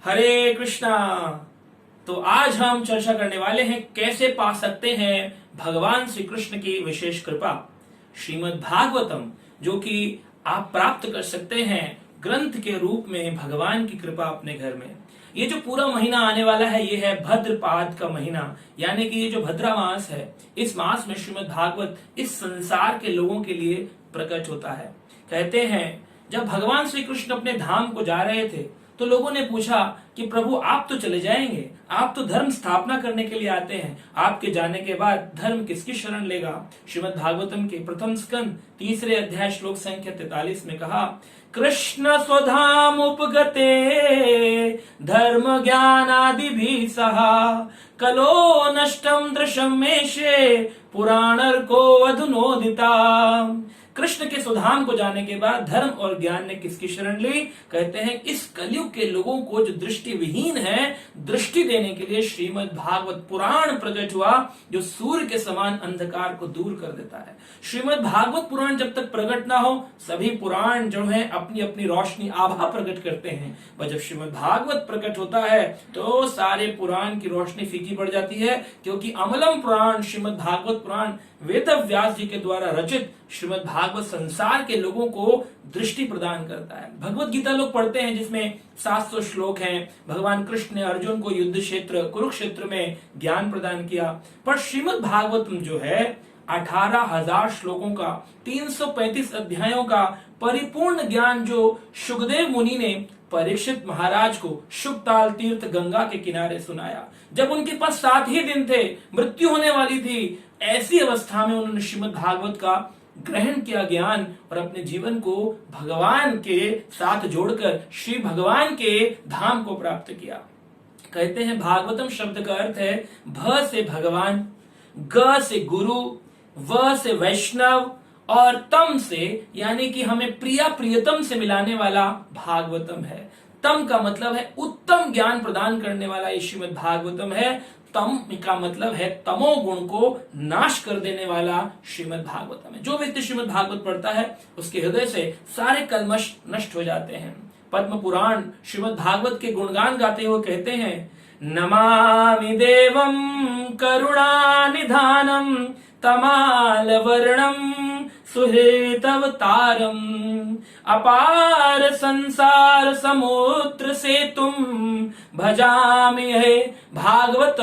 हरे कृष्णा। तो आज हम चर्चा करने वाले हैं कैसे पा सकते हैं भगवान श्री कृष्ण की विशेष कृपा। श्रीमद् भागवतम जो कि आप प्राप्त कर सकते हैं ग्रंथ के रूप में भगवान की कृपा अपने घर में। ये जो पूरा महीना आने वाला है ये है भद्रपाद का महीना, यानी कि ये जो भद्रा मास है, इस मास में श्रीमद् भागवत इस संसार के लोगों के लिए प्रकट होता है। कहते हैं जब भगवान श्री कृष्ण अपने धाम को जा रहे थे तो लोगों ने पूछा कि प्रभु आप तो चले जाएंगे, आप तो धर्म स्थापना करने के लिए आते हैं, आपके जाने के बाद धर्म किसकी शरण लेगा। श्रीमद् भागवतम के प्रथम स्कंद 3 अध्याय श्लोक संख्या 43 में कहा, कृष्ण स्वधाम उपगते धर्म ज्ञान आदि भी सहा कलो नष्टम दृशम मेषे पुराणर को अधुनोदिता। कृष्ण के सुधाम को जाने के बाद धर्म और ज्ञान ने किसकी शरण ली। कहते हैं इस कलयुग के लोगों को जो दृष्टि विहीन है, दृष्टि देने के लिए श्रीमद् भागवत पुराण प्रकट हुआ, जो सूर्य के समान अंधकार को दूर कर देता है। श्रीमद् भागवत पुराण जब तक प्रकट ना हो, सभी पुराण जो है अपनी अपनी रोशनी आभा प्रकट करते हैं, पर जब श्रीमद् भागवत प्रकट होता है तो सारे पुराण की रोशनी फीकी पड़ जाती है, क्योंकि अमलम पुराण श्रीमद् भागवत पुराण वेद व्यास जी के द्वारा रचित श्रीमद् भागवत संसार के लोगों को दृष्टि प्रदान करता है। भगवत गीता लोग पढ़ते हैं जिसमें 700 श्लोक हैं। भगवान कृष्ण ने अर्जुन को युद्ध क्षेत्र कुरुक्षेत्र में ज्ञान प्रदान किया, पर श्रीमद् भागवतम जो है 18,000 श्लोकों का 335 अध्यायों का परिपूर्ण ज्ञान जो सुखदेव मुनि ने परीक्षित महाराज को शुकताल तीर्थ गंगा के किनारे सुनाया। जब उनके पास 7 ही दिन थे, मृत्यु होने वाली थी, ऐसी अवस्था में उन्होंने श्रीमद् भागवत का ग्रहण किया ज्ञान और अपने जीवन को भगवान के साथ जोड़कर श्री भगवान के धाम को प्राप्त किया। कहते हैं भागवतम शब्द का अर्थ है भ से भगवान, ग से गुरु, व से वैष्णव और तम से यानी कि हमें प्रिया प्रियतम से मिलाने वाला भागवतम है। तम का मतलब है उत्तम ज्ञान प्रदान करने वाला ये श्रीमद् भागवतम है। तम का मतलब है तमो गुण को नाश कर देने वाला श्रीमद् भागवतम है। जो व्यक्ति श्रीमद् भागवत पढ़ता है उसके हृदय से सारे कल्मश नष्ट हो जाते हैं। पद्म पुराण श्रीमद् भागवत के गुणगान गाते हुए कहते हैं, नमामि देवं करुणानिधानं तमाल वर्णम सुहृतवतारम अपार संसार समुद्र से तुम भजामि है भागवत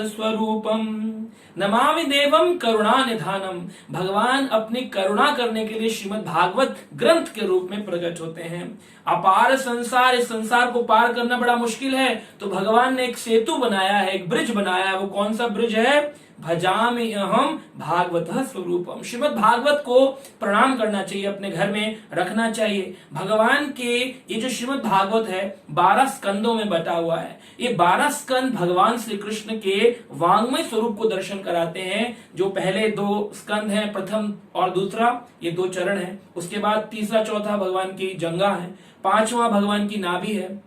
स्वरूपम। नमामि देवम करुणा निधानम, भगवान अपनी करुणा करने के लिए श्रीमद् भागवत ग्रंथ के रूप में प्रकट होते हैं। अपार संसार, इस संसार को पार करना बड़ा मुश्किल है, तो भगवान ने एक सेतु बनाया है, एक ब्रिज बनाया है। वो कौन सा ब्रिज है? भजामि अहम भागवत स्वरूपम। श्रीमद् भागवत को प्रणाम करना चाहिए, अपने घर में रखना चाहिए। भगवान के ये जो श्रीमद् भागवत है 12 स्कंदों में बटा हुआ है। ये 12 स्कंद भगवान श्री कृष्ण के वांग्मय स्वरूप को दर्शन कराते हैं। जो पहले 2 स्कंद हैं, प्रथम और दूसरा, ये 2 चरण हैं। उसके बाद तीसरा चौथा भगवान की जंगा है, 5वां भगवान की नाभि है,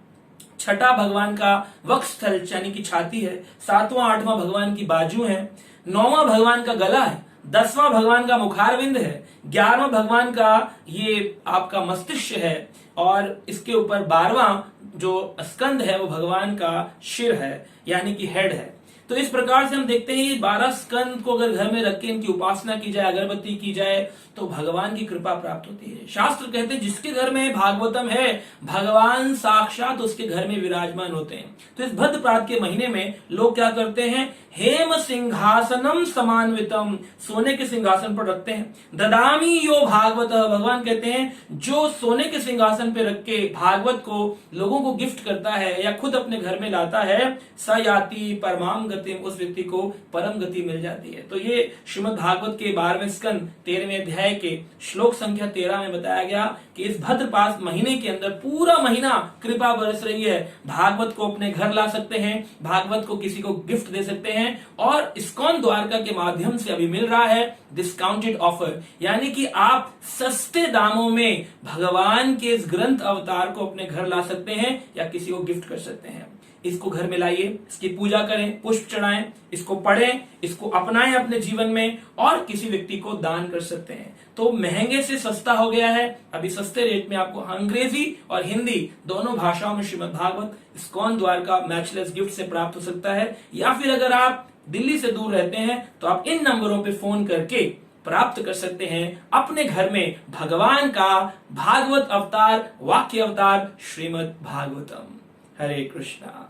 6ठा भगवान का वक्षस्थल यानी कि छाती है, 7वां 8वां भगवान की बाजू है, 9वां भगवान का गला है, 10वां भगवान का मुखारविंद है, 11वां भगवान का ये आपका मस्तिष्क है और इसके ऊपर 12वां जो स्कंद है वो भगवान का शिर है यानी कि हेड है। तो इस प्रकार से हम देखते हैं ये 12 स्कंद को अगर घर में रख के इनकी उपासना की जाए, अगरबत्ती की जाए, तो भगवान की कृपा प्राप्त होती है। शास्त्र कहते हैं जिसके घर में भागवतम है भगवान साक्षात उसके घर में विराजमान होते हैं। तो इस भद्रपाद के महीने में लोग क्या करते हैं? हेम सिंहासनम समान्वितम, सोने के सिंहासन पर रखते हैं। ददामी यो भागवत, भगवान कहते हैं जो सोने के सिंहासन पर रख के भागवत को लोगों को गिफ्ट करता है या खुद अपने घर में लाता है, स याति परमाम गतिम, उस व्यक्ति को परम गति मिल जाती है। तो ये श्रीमद् भागवत के 12वें स्कंद 13वें अध्याय के श्लोक संख्या 13 में बताया गया कि इस भद्रपाद महीने के अंदर पूरा महीना कृपा बरस रही है। भागवत को अपने घर ला सकते हैं, भागवत को किसी को गिफ्ट दे सकते हैं, और इस्कॉन द्वारका के माध्यम से अभी मिल रहा है डिस्काउंटेड ऑफर, यानी कि आप सस्ते दामों में भगवान के इस ग्रंथ अवतार को अपने घर ला सकते हैं या किसी को गिफ्ट कर सकते हैं। इसको घर में लाइए, इसकी पूजा करें, पुष्प चढ़ाएं, इसको पढ़ें, इसको अपनाएं अपने जीवन में और किसी व्यक्ति को दान कर सकते हैं। तो महंगे से सस्ता हो गया है, अभी सस्ता सस्ते रेट में आपको अंग्रेजी और हिंदी दोनों भाषाओं में श्रीमद् भागवत इस्कॉन द्वारका मैचलेस गिफ्ट से प्राप्त हो सकता है। या फिर अगर आप दिल्ली से दूर रहते हैं तो आप इन नंबरों पे फोन करके प्राप्त कर सकते हैं अपने घर में भगवान का भागवत अवतार, वाक्य अवतार श्रीमद् भागवतम। हरे कृष्णा।